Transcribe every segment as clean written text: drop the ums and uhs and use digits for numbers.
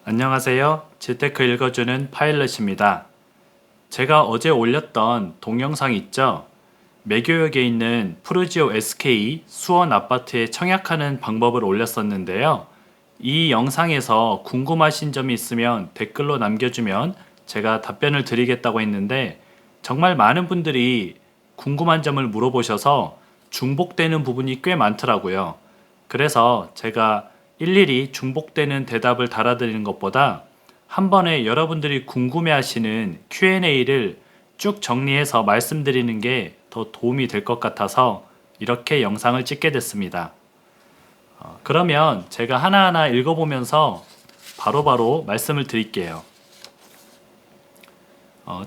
안녕하세요. 재테크 읽어주는 파일럿입니다. 제가 어제 올렸던 동영상 있죠? 매교역에 있는 푸르지오 SK 수원 아파트에 청약하는 방법을 올렸었는데요. 이 영상에서 궁금하신 점이 있으면 댓글로 남겨주면 제가 답변을 드리겠다고 했는데 정말 많은 분들이 궁금한 점을 물어보셔서 중복되는 부분이 꽤 많더라고요. 그래서 제가 일일이 중복되는 대답을 달아드리는 것보다 한 번에 여러분들이 궁금해하시는 Q&A를 쭉 정리해서 말씀드리는 게 더 도움이 될 것 같아서 이렇게 영상을 찍게 됐습니다. 그러면 제가 하나하나 읽어보면서 바로바로 말씀을 드릴게요.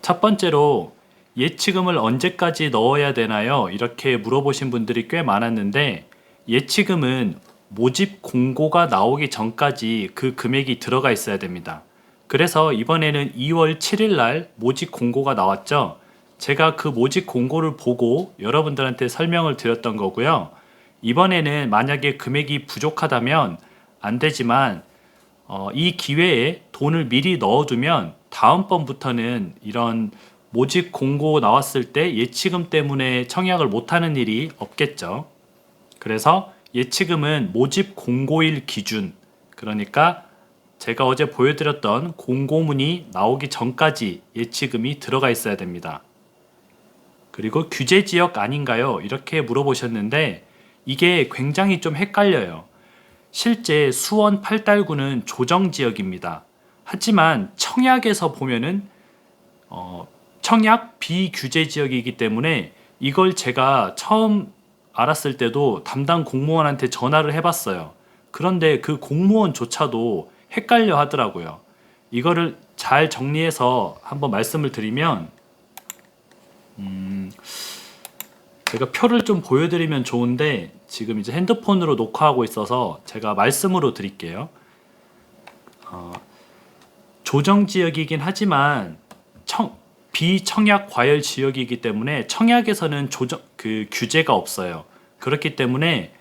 첫 번째로 예치금을 언제까지 넣어야 되나요? 이렇게 물어보신 분들이 꽤 많았는데 예치금은 모집 공고가 나오기 전까지 그 금액이 들어가 있어야 됩니다. 그래서 이번에는 2월 7일 날 모집 공고가 나왔죠. 제가 그 모집 공고를 보고 여러분들한테 설명을 드렸던 거고요. 이번에는 만약에 금액이 부족하다면 안 되지만 이 기회에 돈을 미리 넣어두면 다음번부터는 이런 모집 공고 나왔을 때 예치금 때문에 청약을 못하는 일이 없겠죠. 그래서 예치금은 모집 공고일 기준, 그러니까 제가 어제 보여드렸던 공고문이 나오기 전까지 예치금이 들어가 있어야 됩니다. 그리고 규제 지역 아닌가요? 이렇게 물어보셨는데 이게 굉장히 좀 헷갈려요. 실제 수원 팔달구는 조정 지역입니다. 하지만 청약에서 보면은 청약 비규제 지역이기 때문에 이걸 제가 처음 알았을 때도 담당 공무원한테 전화를 해봤어요. 그런데 그 공무원조차도 헷갈려 하더라고요. 이거를 잘 정리해서 한번 말씀을 드리면 제가 표를 좀 보여드리면 좋은데 지금 이제 핸드폰으로 녹화하고 있어서 제가 말씀으로 드릴게요. 조정지역이긴 하지만 비청약 과열 지역이기 때문에 청약에서는 규제가 없어요. 그렇기 때문에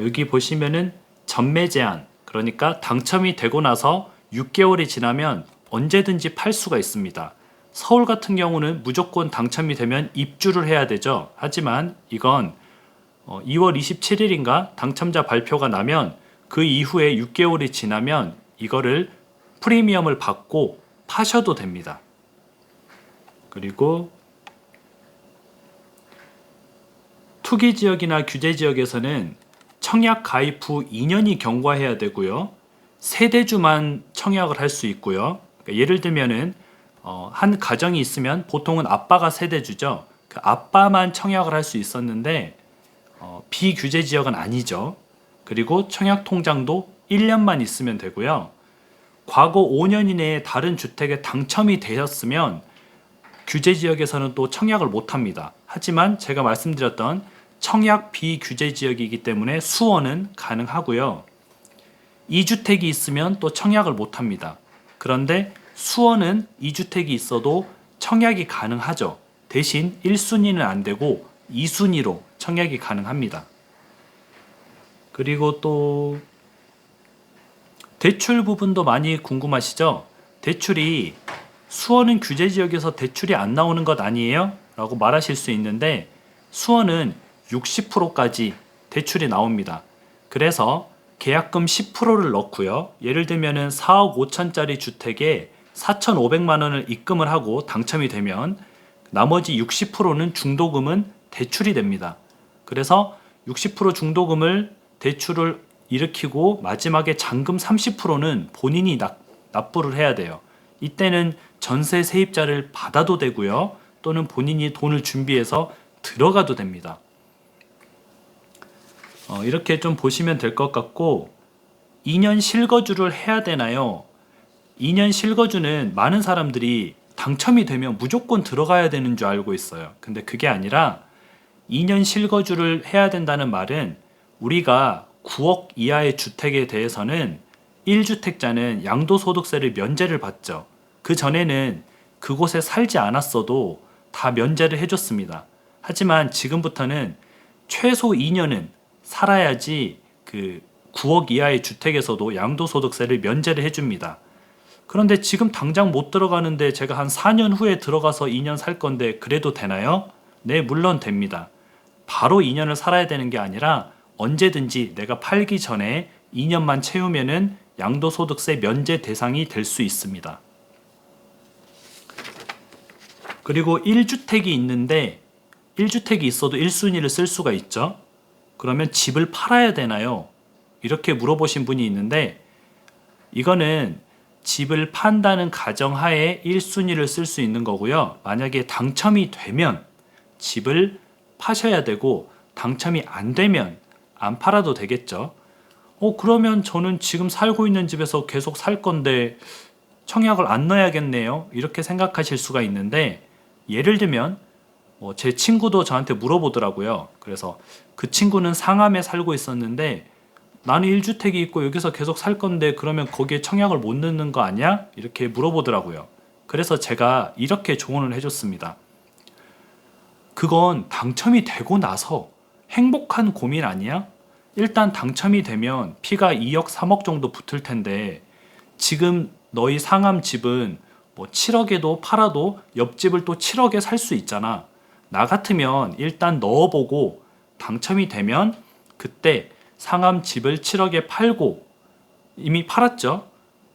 여기 보시면은 전매 제한, 그러니까 당첨이 되고 나서 6개월이 지나면 언제든지 팔 수가 있습니다. 서울 같은 경우는 무조건 당첨이 되면 입주를 해야 되죠. 하지만 이건 2월 27일인가 당첨자 발표가 나면 그 이후에 6개월이 지나면 이거를 프리미엄을 받고 파셔도 됩니다. 그리고 투기 지역이나 규제 지역에서는 청약 가입 후 2년이 경과해야 되고요. 세대주만 청약을 할 수 있고요. 그러니까 예를 들면은 한 가정이 있으면 보통은 아빠가 세대주죠. 그 아빠만 청약을 할 수 있었는데 비규제 지역은 아니죠. 그리고 청약 통장도 1년만 있으면 되고요. 과거 5년 이내에 다른 주택에 당첨이 되셨으면 규제 지역에서는 또 청약을 못합니다. 하지만 제가 말씀드렸던 청약 비규제 지역이기 때문에 수원은 가능하고요. 2주택이 있으면 또 청약을 못합니다. 그런데 수원은 2주택이 있어도 청약이 가능하죠. 대신 1순위는 안 되고 2순위로 청약이 가능합니다. 그리고 또 대출 부분도 많이 궁금하시죠? 대출이 수원은 규제 지역에서 대출이 안 나오는 것 아니에요? 라고 말하실 수 있는데 수원은 60%까지 대출이 나옵니다. 그래서 계약금 10%를 넣고요. 예를 들면은 4억 5천짜리 주택에 4,500만 원을 입금을 하고 당첨이 되면 나머지 60%는 중도금은 대출이 됩니다. 그래서 60% 중도금을 대출을 일으키고 마지막에 잔금 30%는 본인이 납부를 해야 돼요. 이때는 전세 세입자를 받아도 되고요. 또는 본인이 돈을 준비해서 들어가도 됩니다. 이렇게 좀 보시면 될 것 같고 2년 실거주를 해야 되나요? 2년 실거주는 많은 사람들이 당첨이 되면 무조건 들어가야 되는 줄 알고 있어요. 근데 그게 아니라 2년 실거주를 해야 된다는 말은 우리가 9억 이하의 주택에 대해서는 1주택자는 양도소득세를 면제를 받죠. 그 전에는 그곳에 살지 않았어도 다 면제를 해줬습니다. 하지만 지금부터는 최소 2년은 살아야지 그 9억 이하의 주택에서도 양도소득세를 면제를 해줍니다. 그런데 지금 당장 못 들어가는데 제가 한 4년 후에 들어가서 2년 살 건데 그래도 되나요? 네, 물론 됩니다. 바로 2년을 살아야 되는 게 아니라 언제든지 내가 팔기 전에 2년만 채우면은 양도소득세 면제 대상이 될 수 있습니다. 그리고 1주택이 있는데 1주택이 있어도 1순위를 쓸 수가 있죠. 그러면 집을 팔아야 되나요? 이렇게 물어보신 분이 있는데 이거는 집을 판다는 가정하에 1순위를 쓸 수 있는 거고요. 만약에 당첨이 되면 집을 파셔야 되고 당첨이 안 되면 안 팔아도 되겠죠. 그러면 저는 지금 살고 있는 집에서 계속 살 건데 청약을 안 넣어야겠네요. 이렇게 생각하실 수가 있는데 예를 들면 제 친구도 저한테 물어보더라고요. 그래서 그 친구는 상암에 살고 있었는데 나는 1주택이 있고 여기서 계속 살 건데 그러면 거기에 청약을 못 넣는 거 아니야? 이렇게 물어보더라고요. 그래서 제가 이렇게 조언을 해줬습니다. 그건 당첨이 되고 나서 행복한 고민 아니야? 일단 당첨이 되면 피가 2억, 3억 정도 붙을 텐데 지금 너희 상암 집은 7억에도 팔아도 옆집을 또 7억에 살 수 있잖아. 나 같으면 일단 넣어보고 당첨이 되면 그때 상암 집을 7억에 팔고 이미 팔았죠.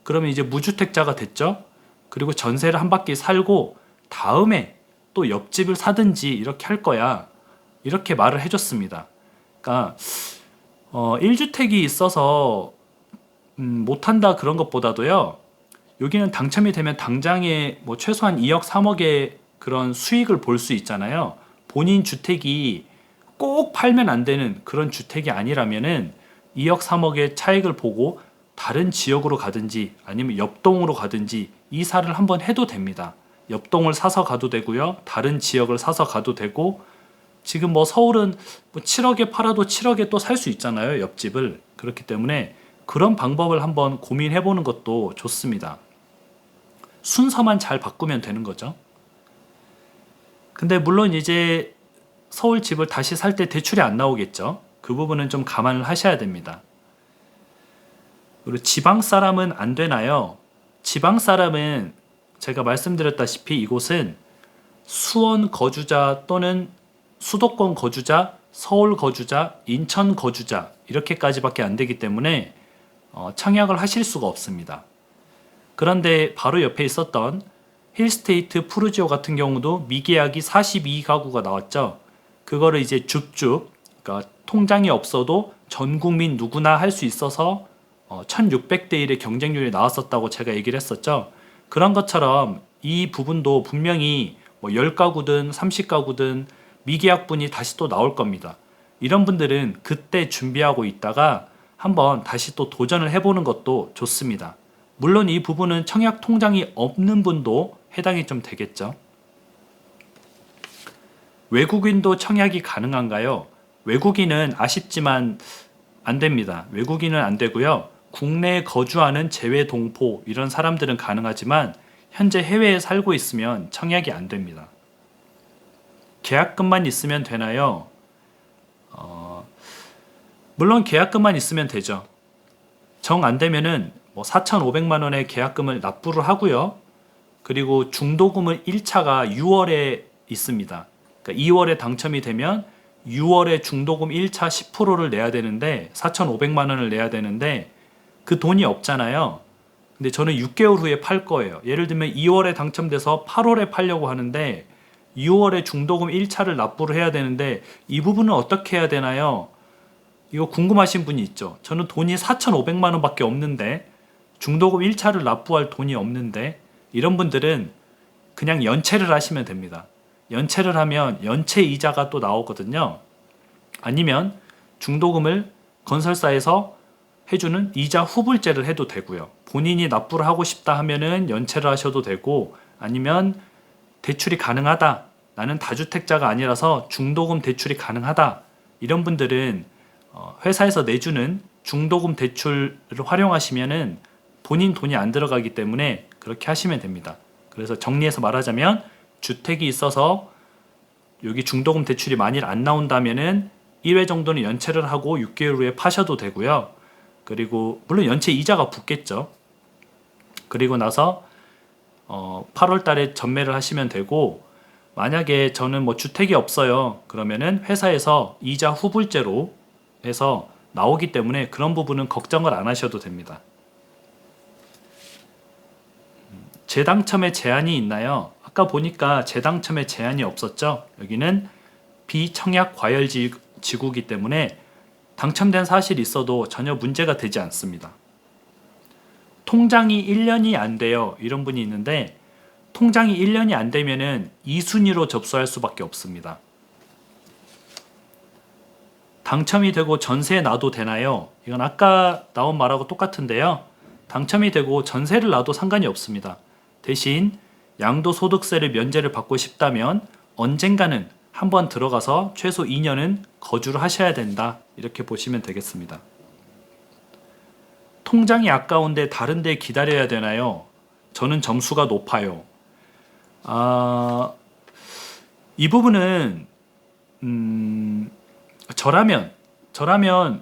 그러면 이제 무주택자가 됐죠. 그리고 전세를 한 바퀴 살고 다음에 또 옆집을 사든지 이렇게 할 거야. 이렇게 말을 해줬습니다. 그러니까 1주택이 있어서 못한다 그런 것보다도요. 여기는 당첨이 되면 당장에 최소한 2억, 3억의 그런 수익을 볼 수 있잖아요. 본인 주택이 꼭 팔면 안 되는 그런 주택이 아니라면은 2억, 3억의 차익을 보고 다른 지역으로 가든지 아니면 옆동으로 가든지 이사를 한번 해도 됩니다. 옆동을 사서 가도 되고요. 다른 지역을 사서 가도 되고 지금 서울은 7억에 팔아도 7억에 또 살 수 있잖아요. 옆집을. 그렇기 때문에 그런 방법을 한번 고민해 보는 것도 좋습니다. 순서만 잘 바꾸면 되는 거죠. 근데 물론 이제 서울 집을 다시 살 때 대출이 안 나오겠죠. 그 부분은 좀 감안을 하셔야 됩니다. 그리고 지방 사람은 안 되나요? 지방 사람은 제가 말씀드렸다시피 이곳은 수원 거주자 또는 수도권 거주자, 서울 거주자, 인천 거주자 이렇게까지밖에 안 되기 때문에 청약을 하실 수가 없습니다. 그런데 바로 옆에 있었던 힐스테이트 푸르지오 같은 경우도 미계약이 42가구가 나왔죠. 그거를 이제 줍줍, 그러니까 통장이 없어도 전 국민 누구나 할 수 있어서 1600대 1의 경쟁률이 나왔었다고 제가 얘기를 했었죠. 그런 것처럼 이 부분도 분명히 10가구든 30가구든 미계약분이 다시 또 나올 겁니다. 이런 분들은 그때 준비하고 있다가 한번 다시 또 도전을 해보는 것도 좋습니다. 물론 이 부분은 청약 통장이 없는 분도 해당이 좀 되겠죠. 외국인도 청약이 가능한가요? 외국인은 아쉽지만 안 됩니다. 외국인은 안 되고요. 국내에 거주하는 재외 동포 이런 사람들은 가능하지만 현재 해외에 살고 있으면 청약이 안 됩니다. 계약금만 있으면 되나요? 물론 계약금만 있으면 되죠. 정 안 되면은 4,500만 원의 계약금을 납부를 하고요. 그리고 중도금을 1차가 6월에 있습니다. 그러니까 2월에 당첨이 되면 6월에 중도금 1차 10%를 내야 되는데 4,500만 원을 내야 되는데 그 돈이 없잖아요. 근데 저는 6개월 후에 팔 거예요. 예를 들면 2월에 당첨돼서 8월에 팔려고 하는데 6월에 중도금 1차를 납부를 해야 되는데 이 부분은 어떻게 해야 되나요? 이거 궁금하신 분이 있죠. 저는 돈이 4,500만 원밖에 없는데 중도금 1차를 납부할 돈이 없는데 이런 분들은 그냥 연체를 하시면 됩니다. 연체를 하면 연체 이자가 또 나오거든요. 아니면 중도금을 건설사에서 해주는 이자 후불제를 해도 되고요. 본인이 납부를 하고 싶다 하면은 연체를 하셔도 되고 아니면 대출이 가능하다. 나는 다주택자가 아니라서 중도금 대출이 가능하다. 이런 분들은 회사에서 내주는 중도금 대출을 활용하시면은 본인 돈이 안 들어가기 때문에 그렇게 하시면 됩니다. 그래서 정리해서 말하자면 주택이 있어서 여기 중도금 대출이 만일 안 나온다면은 1회 정도는 연체를 하고 6개월 후에 파셔도 되고요. 그리고 물론 연체 이자가 붙겠죠. 그리고 나서 8월 달에 전매를 하시면 되고, 만약에 저는 뭐 주택이 없어요. 그러면은 회사에서 이자 후불제로 해서 나오기 때문에 그런 부분은 걱정을 안 하셔도 됩니다. 재당첨에 제한이 있나요? 아까 보니까 재당첨에 제한이 없었죠. 여기는 비청약 과열 지구이기 때문에 당첨된 사실이 있어도 전혀 문제가 되지 않습니다. 통장이 1년이 안 돼요. 이런 분이 있는데, 통장이 1년이 안 되면은 2순위로 접수할 수밖에 없습니다. 당첨이 되고 전세 놔도 되나요? 이건 아까 나온 말하고 똑같은데요. 당첨이 되고 전세를 놔도 상관이 없습니다. 대신 양도소득세를 면제를 받고 싶다면 언젠가는 한번 들어가서 최소 2년은 거주를 하셔야 된다. 이렇게 보시면 되겠습니다. 통장이 아까운데 다른 데 기다려야 되나요? 저는 점수가 높아요. 이 부분은 저라면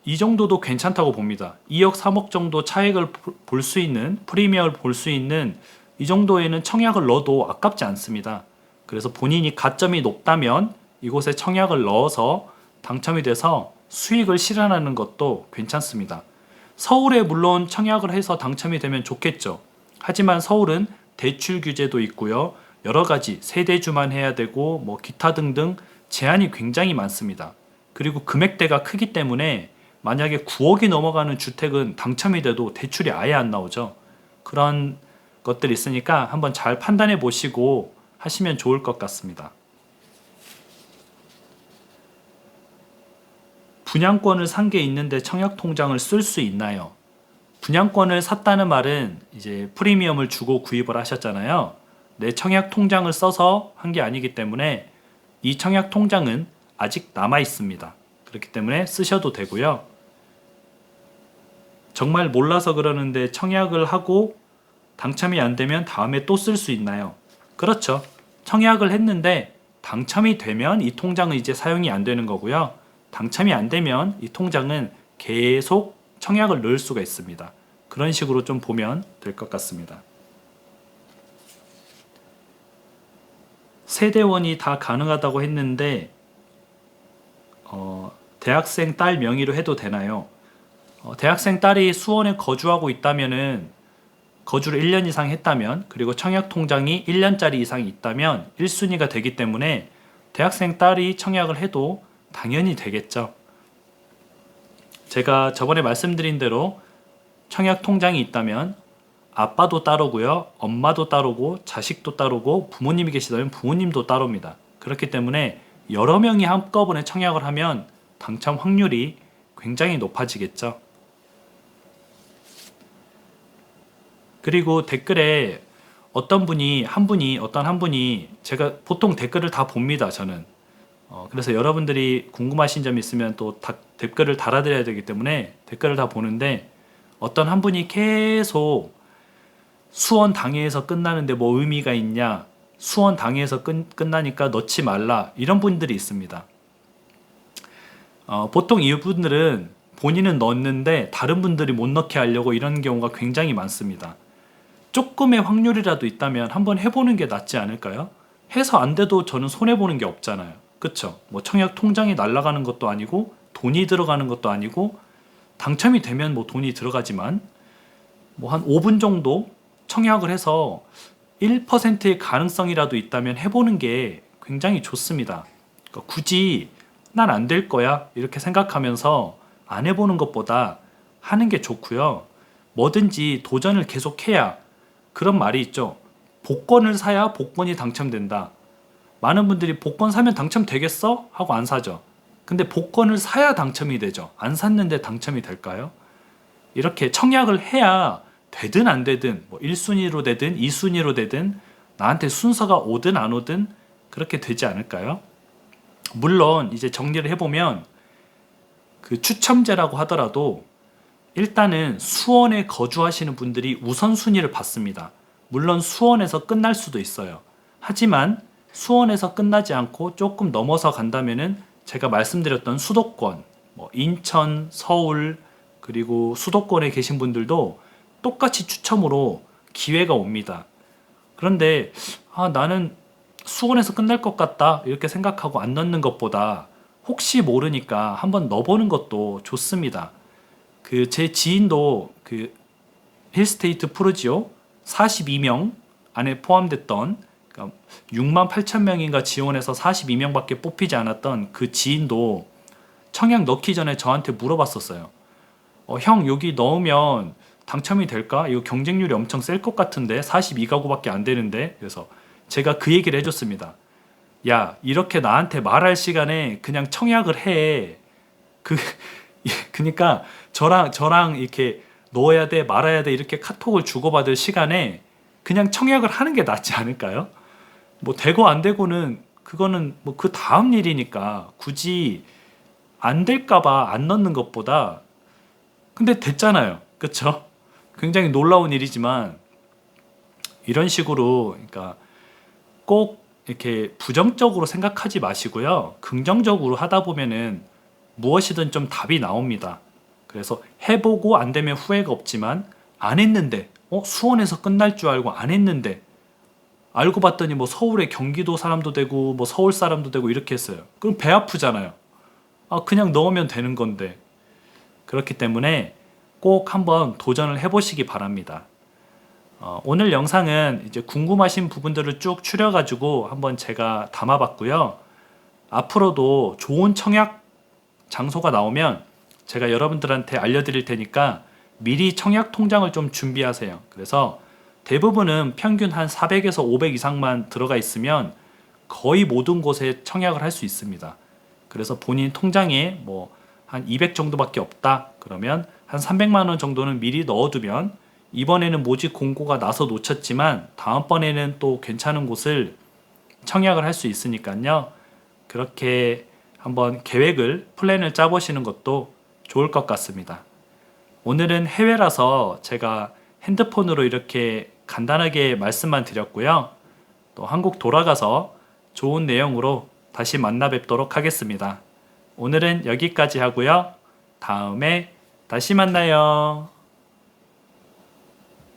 이 정도도 괜찮다고 봅니다. 2억 3억 정도 차익을 볼 수 있는, 프리미엄을 볼 수 있는 이 정도에는 청약을 넣어도 아깝지 않습니다. 그래서 본인이 가점이 높다면 이곳에 청약을 넣어서 당첨이 돼서 수익을 실현하는 것도 괜찮습니다. 서울에 물론 청약을 해서 당첨이 되면 좋겠죠. 하지만 서울은 대출 규제도 있고요. 여러 가지 세대주만 해야 되고 뭐 기타 등등 제한이 굉장히 많습니다. 그리고 금액대가 크기 때문에 만약에 9억이 넘어가는 주택은 당첨이 돼도 대출이 아예 안 나오죠. 그런 것들이 있으니까 한번 잘 판단해 보시고 하시면 좋을 것 같습니다. 분양권을 산 게 있는데 청약통장을 쓸 수 있나요? 분양권을 샀다는 말은 이제 프리미엄을 주고 구입을 하셨잖아요. 내 청약통장을 써서 한 게 아니기 때문에 이 청약통장은 아직 남아 있습니다. 그렇기 때문에 쓰셔도 되고요. 정말 몰라서 그러는데 청약을 하고 당첨이 안 되면 다음에 또 쓸 수 있나요? 그렇죠. 청약을 했는데 당첨이 되면 이 통장은 이제 사용이 안 되는 거고요. 당첨이 안 되면 이 통장은 계속 청약을 넣을 수가 있습니다. 그런 식으로 좀 보면 될 것 같습니다. 세대원이 다 가능하다고 했는데 대학생 딸 명의로 해도 되나요? 대학생 딸이 수원에 거주하고 있다면은 거주를 1년 이상 했다면, 그리고 청약 통장이 1년짜리 이상이 있다면 1순위가 되기 때문에 대학생 딸이 청약을 해도 당연히 되겠죠. 제가 저번에 말씀드린 대로 청약 통장이 있다면 아빠도 따로고요, 엄마도 따로고, 자식도 따로고, 부모님이 계시다면 부모님도 따로입니다. 그렇기 때문에 여러 명이 한꺼번에 청약을 하면 당첨 확률이 굉장히 높아지겠죠. 그리고 댓글에 어떤 한 분이 제가 보통 댓글을 다 봅니다. 저는 그래서 여러분들이 궁금하신 점이 있으면 또 댓글을 달아드려야 되기 때문에 댓글을 다 보는데, 어떤 한 분이 계속 수원 당해에서 끝나는데 뭐 의미가 있냐, 수원 당해에서 끝나니까 넣지 말라, 이런 분들이 있습니다. 보통 이분들은 본인은 넣었는데 다른 분들이 못 넣게 하려고 이런 경우가 굉장히 많습니다. 조금의 확률이라도 있다면 한번 해보는 게 낫지 않을까요? 해서 안 돼도 저는 손해보는 게 없잖아요. 그쵸? 뭐 청약 통장이 날아가는 것도 아니고 돈이 들어가는 것도 아니고, 당첨이 되면 뭐 돈이 들어가지만 뭐 한 5분 정도 청약을 해서 1%의 가능성이라도 있다면 해보는 게 굉장히 좋습니다. 그러니까 굳이 난 안 될 거야 이렇게 생각하면서 안 해보는 것보다 하는 게 좋고요. 뭐든지 도전을 계속해야, 그런 말이 있죠. 복권을 사야 복권이 당첨된다. 많은 분들이 복권 사면 당첨되겠어? 하고 안 사죠. 근데 복권을 사야 당첨이 되죠. 안 샀는데 당첨이 될까요? 이렇게 청약을 해야 되든 안 되든, 뭐 1순위로 되든 2순위로 되든 나한테 순서가 오든 안 오든 그렇게 되지 않을까요? 물론 이제 정리를 해보면 그 추첨제라고 하더라도 일단은 수원에 거주하시는 분들이 우선순위를 받습니다. 물론 수원에서 끝날 수도 있어요. 하지만 수원에서 끝나지 않고 조금 넘어서 간다면은 제가 말씀드렸던 수도권, 뭐 인천, 서울, 그리고 수도권에 계신 분들도 똑같이 추첨으로 기회가 옵니다. 그런데 나는 수원에서 끝날 것 같다 이렇게 생각하고 안 넣는 것보다 혹시 모르니까 한번 넣어보는 것도 좋습니다. 그 제 지인도 그 힐스테이트 푸르지오 42명 안에 포함됐던, 그러니까 6만 8천 명인가 지원해서 42명밖에 뽑히지 않았던 그 지인도 청약 넣기 전에 저한테 물어봤었어요. 형 여기 넣으면 당첨이 될까? 이거 경쟁률이 엄청 셀 것 같은데 42가구밖에 안 되는데. 그래서 제가 그 얘기를 해줬습니다. 야, 이렇게 나한테 말할 시간에 그냥 청약을 해. 그 그러니까 저랑 이렇게 넣어야 돼 말아야 돼 이렇게 카톡을 주고받을 시간에 그냥 청약을 하는 게 낫지 않을까요? 뭐 되고 안 되고는 그거는 뭐 그 다음 일이니까 굳이 안 될까 봐 안 넣는 것보다, 근데 됐잖아요. 그쵸? 굉장히 놀라운 일이지만 이런 식으로, 그러니까 꼭 이렇게 부정적으로 생각하지 마시고요. 긍정적으로 하다 보면은 무엇이든 좀 답이 나옵니다. 그래서 해보고 안 되면 후회가 없지만 안 했는데 수원에서 끝날 줄 알고 안 했는데 알고 봤더니 뭐 서울에 경기도 사람도 되고 뭐 서울 사람도 되고 이렇게 했어요. 그럼 배 아프잖아요. 그냥 넣으면 되는 건데. 그렇기 때문에 꼭 한번 도전을 해보시기 바랍니다. 오늘 영상은 이제 궁금하신 부분들을 쭉 추려가지고 한번 제가 담아봤고요. 앞으로도 좋은 청약 장소가 나오면 제가 여러분들한테 알려드릴 테니까 미리 청약 통장을 좀 준비하세요. 그래서 대부분은 평균 한 400에서 500 이상만 들어가 있으면 거의 모든 곳에 청약을 할 수 있습니다. 그래서 본인 통장에 뭐 한 200 정도밖에 없다 그러면 한 300만 원 정도는 미리 넣어두면 이번에는 모집 공고가 나서 놓쳤지만 다음번에는 또 괜찮은 곳을 청약을 할 수 있으니까요. 그렇게 한번 플랜을 짜보시는 것도 좋을 것 같습니다. 오늘은 해외라서 제가 핸드폰으로 이렇게 간단하게 말씀만 드렸고요. 또 한국 돌아가서 좋은 내용으로 다시 만나 뵙도록 하겠습니다. 오늘은 여기까지 하고요. 다음에 다시 만나요.